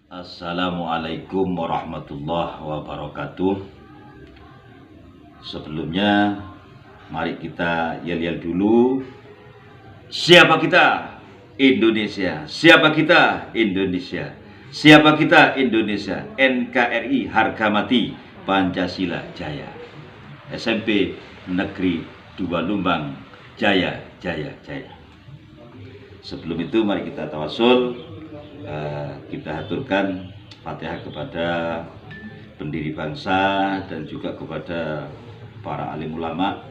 Assalamualaikum warahmatullahi wabarakatuh. Sebelumnya mari kita yel-yel dulu. Siapa kita? Indonesia. Siapa kita? Indonesia. Siapa kita? Indonesia. NKRI harga mati, Pancasila jaya. SMP Negeri 2 Lumbang jaya, jaya, jaya. Sebelum itu mari kita tawasul. Kita aturkan Fatihah kepada pendiri bangsa dan juga kepada para alim ulama.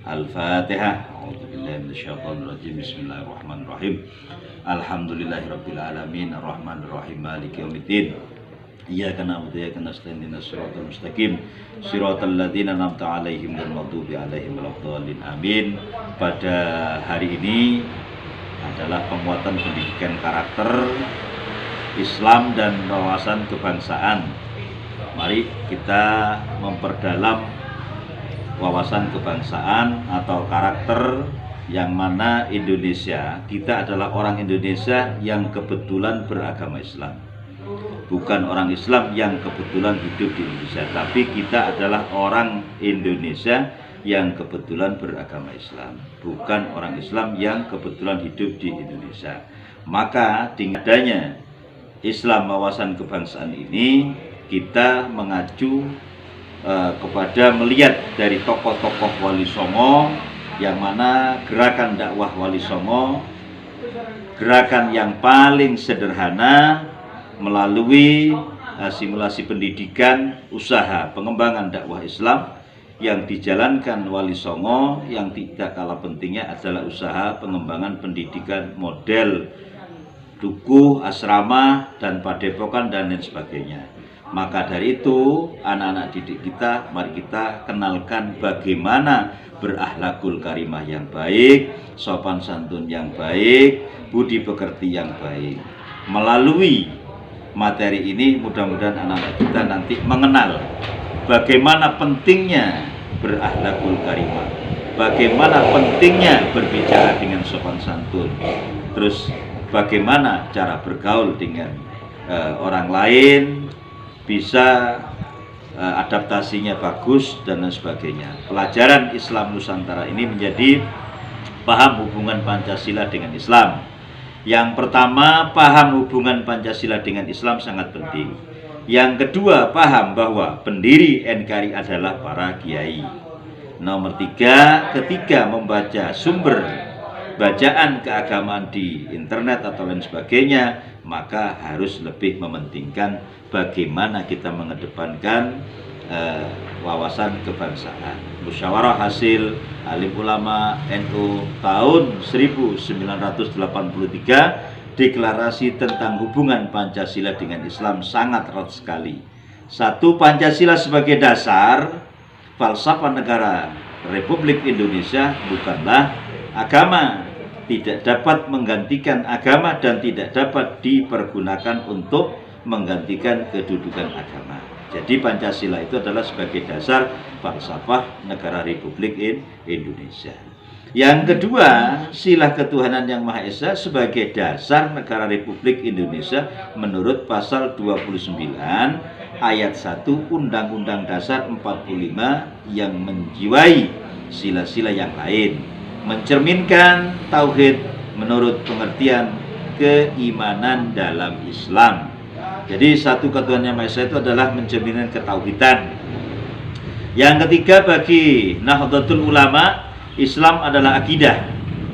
Al-Fatihah. A'udzubillahi minasyaitonirrajim. Bismillahirrahmanirrahim. Alhamdulillahirabbil alamin, arrahmanirrahim, maliki yaumiddin. Iyyaka na'budu wa iyyaka nasta'in, ihdinas siratal mustaqim, siratal ladzina an'amta 'alaihim ghairil maghdubi 'alaihim waladdallin. Amin. Pada hari ini adalah penguatan pendidikan karakter Islam dan wawasan kebangsaan. Mari kita memperdalam wawasan kebangsaan atau karakter yang mana Indonesia, kita adalah orang Indonesia yang kebetulan beragama Islam. Bukan orang Islam yang kebetulan hidup di Indonesia, tapi kita adalah orang Indonesia yang kebetulan beragama Islam, bukan orang Islam yang kebetulan hidup di Indonesia. Maka dengan adanya Islam wawasan kebangsaan ini, kita mengacu kepada melihat dari tokoh-tokoh Wali Songo, yang mana gerakan dakwah Wali Songo, gerakan yang paling sederhana melalui simulasi pendidikan, usaha pengembangan dakwah Islam yang dijalankan Wali Songo, yang tidak kalah pentingnya adalah usaha pengembangan pendidikan model dukuh, asrama, dan padepokan, dan lain sebagainya. Maka dari itu, anak-anak didik kita, mari kita kenalkan bagaimana berakhlakul karimah yang baik, sopan santun yang baik, budi pekerti yang baik. Melalui materi ini, mudah-mudahan anak-anak kita nanti mengenal bagaimana pentingnya berakhlakul karimah, bagaimana pentingnya berbicara dengan sopan santun, terus bagaimana cara bergaul dengan orang lain, bisa adaptasinya bagus, dan lain sebagainya. Pelajaran Islam Nusantara ini menjadi paham hubungan Pancasila dengan Islam. Yang pertama, paham hubungan Pancasila dengan Islam sangat penting. Yang kedua, paham bahwa pendiri NKRI adalah para kiai. Nomor tiga, ketika membaca sumber bacaan keagamaan di internet atau lain sebagainya, maka harus lebih mementingkan bagaimana kita mengedepankan wawasan kebangsaan. Musyawarah hasil alim ulama NU tahun 1983, deklarasi tentang hubungan Pancasila dengan Islam sangat erat sekali. Satu, Pancasila sebagai dasar falsafah negara Republik Indonesia bukanlah agama, tidak dapat menggantikan agama dan tidak dapat dipergunakan untuk menggantikan kedudukan agama. Jadi Pancasila itu adalah sebagai dasar falsafah negara Republik Indonesia. Yang kedua, sila ketuhanan yang Maha Esa sebagai dasar negara Republik Indonesia menurut pasal 29 ayat 1 Undang-Undang Dasar 45 yang menjiwai sila-sila yang lain, mencerminkan tauhid menurut pengertian keimanan dalam Islam. Jadi satu ketuhanan yang Maha Esa itu adalah mencerminkan ketauhidan. Yang ketiga, bagi Nahdlatul Ulama, Islam adalah akidah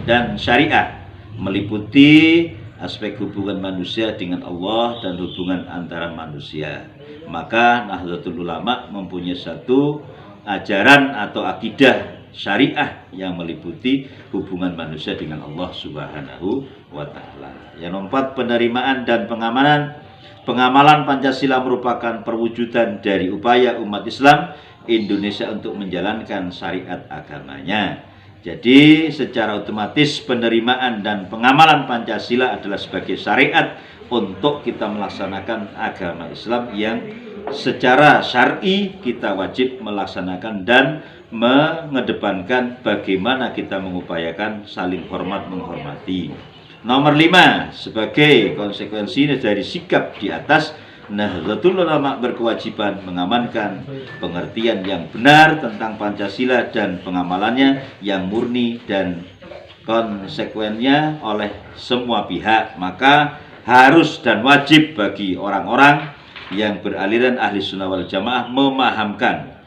dan syariah, meliputi aspek hubungan manusia dengan Allah dan hubungan antara manusia. Maka Nahdlatul Ulama mempunyai satu ajaran atau akidah syariah yang meliputi hubungan manusia dengan Allah Subhanahu wa Ta'ala. Yang keempat, penerimaan dan pengamalan Pancasila merupakan perwujudan dari upaya umat Islam Indonesia untuk menjalankan syariat agamanya. Jadi secara otomatis penerimaan dan pengamalan Pancasila adalah sebagai syariat untuk kita melaksanakan agama Islam yang secara syar'i kita wajib melaksanakan dan mengedepankan bagaimana kita mengupayakan saling hormat menghormati. Nomor 5, sebagai konsekuensi dari sikap di atas, Nahdlatul Ulama berkewajiban mengamankan pengertian yang benar tentang Pancasila dan pengamalannya yang murni dan konsekuennya oleh semua pihak. Maka harus dan wajib bagi orang-orang yang beraliran ahli sunnah wal jamaah memahamkan,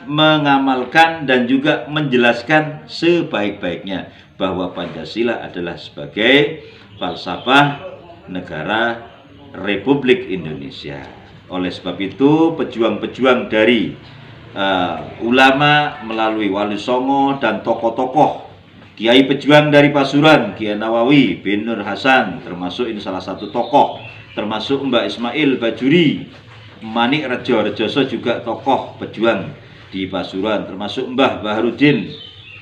mengamalkan, dan juga menjelaskan sebaik-baiknya bahwa Pancasila adalah sebagai falsafah negara Republik Indonesia. Oleh sebab itu, pejuang-pejuang dari ulama melalui Wali Songo dan tokoh-tokoh kiai pejuang dari Pasuruan, Kiai Nawawi bin Nur Hasan, termasuk ini salah satu tokoh, termasuk Mbak Ismail Bajuri, Manik Rejo-Rejoso juga tokoh pejuang di Pasuruan, termasuk Mbah Baharudin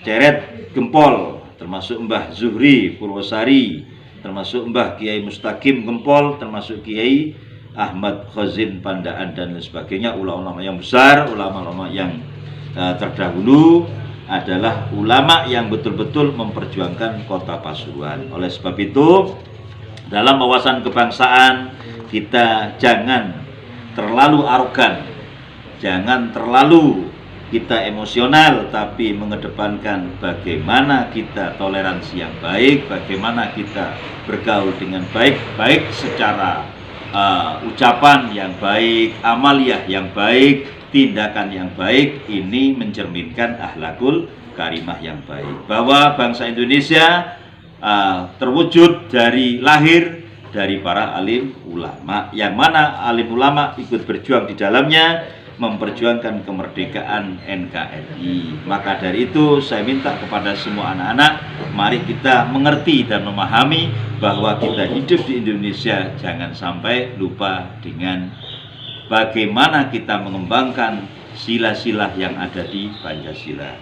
Ceret Gempol, termasuk Mbah Zuhri Purwosari, termasuk Mbah Kiai Mustaqim Gempol, termasuk Kiai Ahmad Khazin Pandaan dan lain sebagainya. Ulama-ulama yang besar, ulama-ulama yang terdahulu adalah ulama yang betul-betul memperjuangkan kota Pasuruan. Oleh sebab itu, dalam wawasan kebangsaan kita jangan terlalu arogan, jangan terlalu kita emosional, tapi mengedepankan bagaimana kita toleransi yang baik, bagaimana kita bergaul dengan baik secara ucapan yang baik, amaliyah yang baik, tindakan yang baik. Ini mencerminkan akhlakul karimah yang baik, bahwa bangsa Indonesia terwujud dari lahir dari para alim ulama, yang mana alim ulama ikut berjuang di dalamnya memperjuangkan kemerdekaan NKRI. Maka dari itu saya minta kepada semua anak-anak, mari kita mengerti dan memahami bahwa kita hidup di Indonesia jangan sampai lupa dengan bagaimana kita mengembangkan sila-sila yang ada di Pancasila.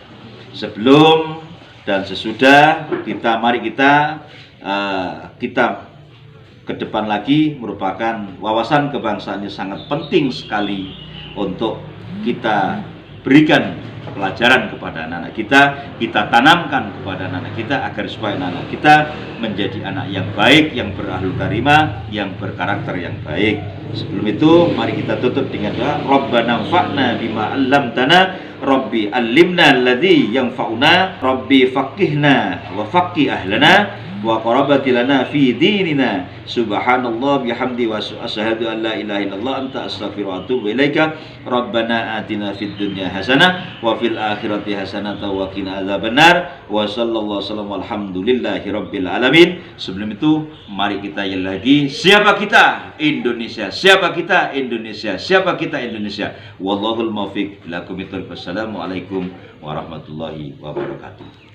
Sebelum dan sesudah mari kita ke depan lagi, merupakan wawasan kebangsaan yang sangat penting sekali untuk kita berikan pelajaran kepada anak-anak kita tanamkan kepada anak-anak kita agar supaya anak-anak kita menjadi anak yang baik, yang berakhlak karimah, yang berkarakter yang baik. Sebelum itu, mari kita tutup dengan doa. Rabbana anfa'na bima 'allamtana, Rabbi 'allimna alladzi yanfa'una, Rabbi faqihna wa faqih ahlana wa qarabati lana fi dinina. Subhanallah bihamdi wa asyhadu an la ilaha illallah anta astaghfiruka wa atubu ilaika. Rabbana atina fid dunya hasanah wa fil akhirati hasanah wa qina adzabannar. Wa sallallahu wasallam alhamdulillahi rabbil alamin. Sebelum itu, mari kita lagi, siapa kita? Indonesia. Siapa kita? Indonesia. Siapa kita? Indonesia. Wallahul muwaffiq. Assalamualaikum warahmatullahi wabarakatuh.